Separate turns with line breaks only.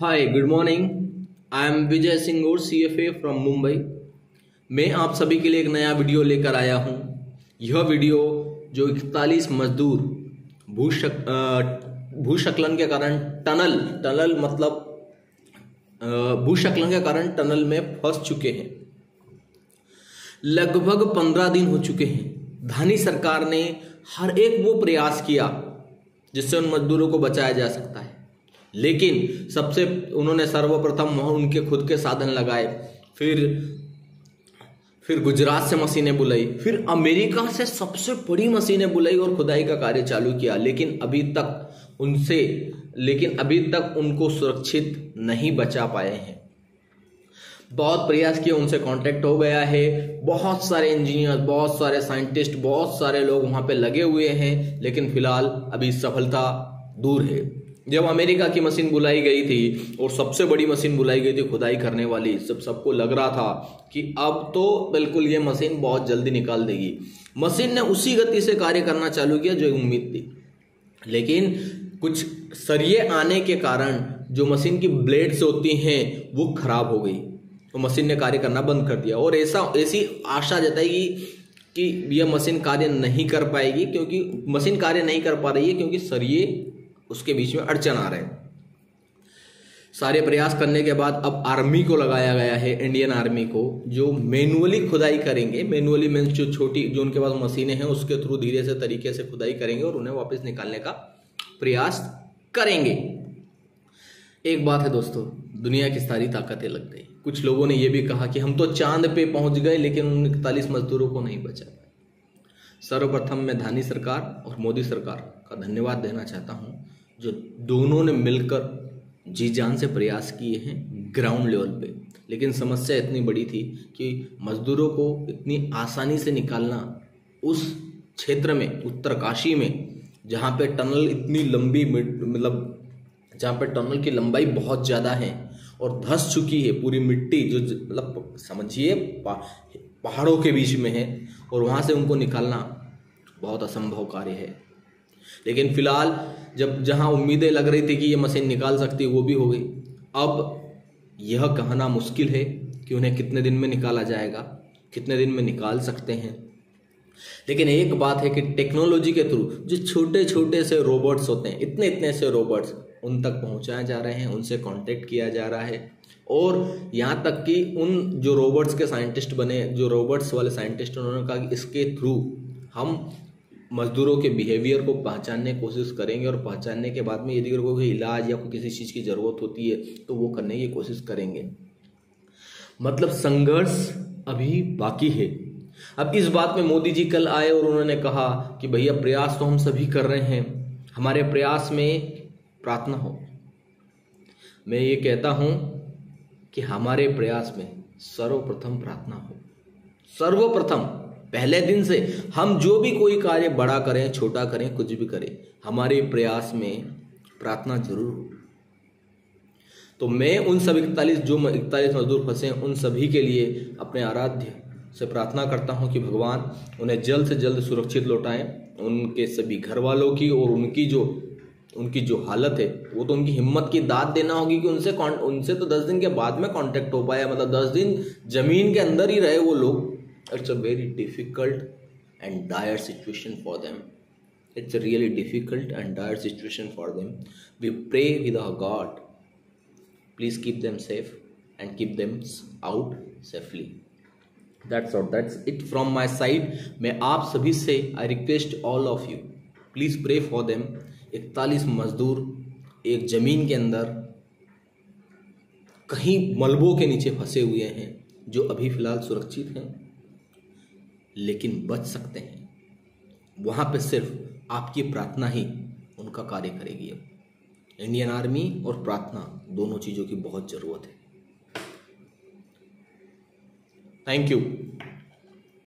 Hi good morning. I am Vijay Singh और CFA from Mumbai. मैं आप सभी के लिए एक नया वीडियो लेकर आया हूं। यह वीडियो जो 41 मजदूर भूस्खलन के कारण टनल मतलब भूस्खलन के कारण टनल में फंस चुके हैं। लगभग 15 दिन हो चुके हैं। धानी सरकार ने हर एक वो प्रयास किया जिससे उन मजदूरों को बचाया जा सकता है, लेकिन सबसे उन्होंने सर्वप्रथम उनके खुद के साधन लगाए, फिर गुजरात से मशीनें बुलाई, फिर अमेरिका से सबसे बड़ी मशीनें बुलाई और खुदाई का कार्य चालू किया, लेकिन अभी तक उनको सुरक्षित नहीं बचा पाए हैं। बहुत प्रयास किए, उनसे कांटेक्ट हो गया है। बहुत सारे इंजीनियर, बहुत सारे साइंटिस्ट, बहुत सारे लोग वहां पे लगे हुए हैं, लेकिन फिलहाल अभी सफलता दूर है। जब अमेरिका की मशीन बुलाई गई थी और सबसे बड़ी मशीन बुलाई गई थी खुदाई करने वाली, सबको लग रहा था कि अब तो बिल्कुल ये मशीन बहुत जल्दी निकाल देगी। मशीन ने उसी गति से कार्य करना चालू किया जो उम्मीद थी, लेकिन कुछ सरिये आने के कारण जो मशीन की ब्लेड्स होती हैं वो खराब हो गई, तो मशीन ने कार्य करना बंद कर दिया। और ऐसी आशा जताई कि यह मशीन कार्य नहीं कर पाएगी, क्योंकि मशीन कार्य नहीं कर पा रही है क्योंकि सरिये उसके बीच में अड़चन आ रहे हैं। सारे प्रयास करने के बाद अब आर्मी को लगाया गया है, इंडियन आर्मी को, जो मैनुअली खुदाई करेंगे। मैनुअली मीन्स जो उनके पास मशीनें हैं उसके थ्रू धीरे से तरीके से खुदाई करेंगे और उन्हें वापस निकालने का प्रयास करेंगे। एक बात है दोस्तों, दुनिया की सारी ताकतें लग गई। कुछ लोगों ने यह भी कहा कि हम तो चांद पे पहुंच गए, लेकिन उन 41 मजदूरों को नहीं बचा पाए। सर्वप्रथम मैं धानी सरकार और मोदी सरकार का धन्यवाद देना चाहता हूं, जो दोनों ने मिलकर जी जान से प्रयास किए हैं ग्राउंड लेवल पे। लेकिन समस्या इतनी बड़ी थी कि मजदूरों को इतनी आसानी से निकालना उस क्षेत्र में, उत्तरकाशी में, जहाँ पे टनल इतनी लंबी, मतलब जहाँ पे टनल की लंबाई बहुत ज़्यादा है और धंस चुकी है पूरी मिट्टी, जो मतलब समझिए पहाड़ों के बीच में है, और वहाँ से उनको निकालना बहुत असंभव कार्य है। लेकिन फिलहाल जहां उम्मीदें लग रही थी कि ये मशीन निकाल सकती है, वो भी हो गई। अब यह कहना मुश्किल है कि उन्हें कितने दिन में निकाला जाएगा, कितने दिन में निकाल सकते हैं। लेकिन एक बात है कि टेक्नोलॉजी के थ्रू जो छोटे छोटे से रोबोट्स होते हैं, इतने से रोबोट्स उन तक पहुंचाए जा रहे हैं, उनसे कांटेक्ट किया जा रहा है। और यहाँ तक कि उन जो रोबोट्स के साइंटिस्ट बने, जो रोबोट्स वाले साइंटिस्ट, उन्होंने कहा कि इसके थ्रू हम मजदूरों के बिहेवियर को पहचानने की कोशिश करेंगे, और पहचानने के बाद में यदि कोई इलाज या कोई किसी चीज़ की ज़रूरत होती है तो वो करने की कोशिश करेंगे। मतलब संघर्ष अभी बाकी है। अब इस बात में मोदी जी कल आए और उन्होंने कहा कि भैया प्रयास तो हम सभी कर रहे हैं, हमारे प्रयास में प्रार्थना हो। मैं ये कहता हूँ कि हमारे प्रयास में सर्वप्रथम प्रार्थना हो। सर्वप्रथम पहले दिन से हम जो भी कोई कार्य बड़ा करें, छोटा करें, कुछ भी करें, हमारे प्रयास में प्रार्थना जरूर हो। तो मैं उन सब 41 मजदूर फंसे, उन सभी के लिए अपने आराध्य से प्रार्थना करता हूं कि भगवान उन्हें जल्द से जल्द सुरक्षित लौटाएं। उनके सभी घर वालों की और उनकी जो हालत है, वो तो उनकी हिम्मत की दाद देना होगी कि उनसे तो 10 दिन के बाद में कांटेक्ट हो पाया, मतलब 10 दिन जमीन के अंदर ही रहे वो लोग। It's a very difficult and dire situation for them. It's a really difficult and dire situation for them. We pray with our God. Please keep them safe and keep them out safely. That's all. That's it from my side. मैं आप सभी से I request all of you, please pray for them. 41 मजदूर एक जमीन के अंदर कहीं मलबों के नीचे फंसे हुए हैं, जो अभी फिलहाल सुरक्षित हैं लेकिन बच सकते हैं। वहां पे सिर्फ आपकी प्रार्थना ही उनका कार्य करेगी। अब इंडियन आर्मी और प्रार्थना, दोनों चीजों की बहुत जरूरत है। Thank you.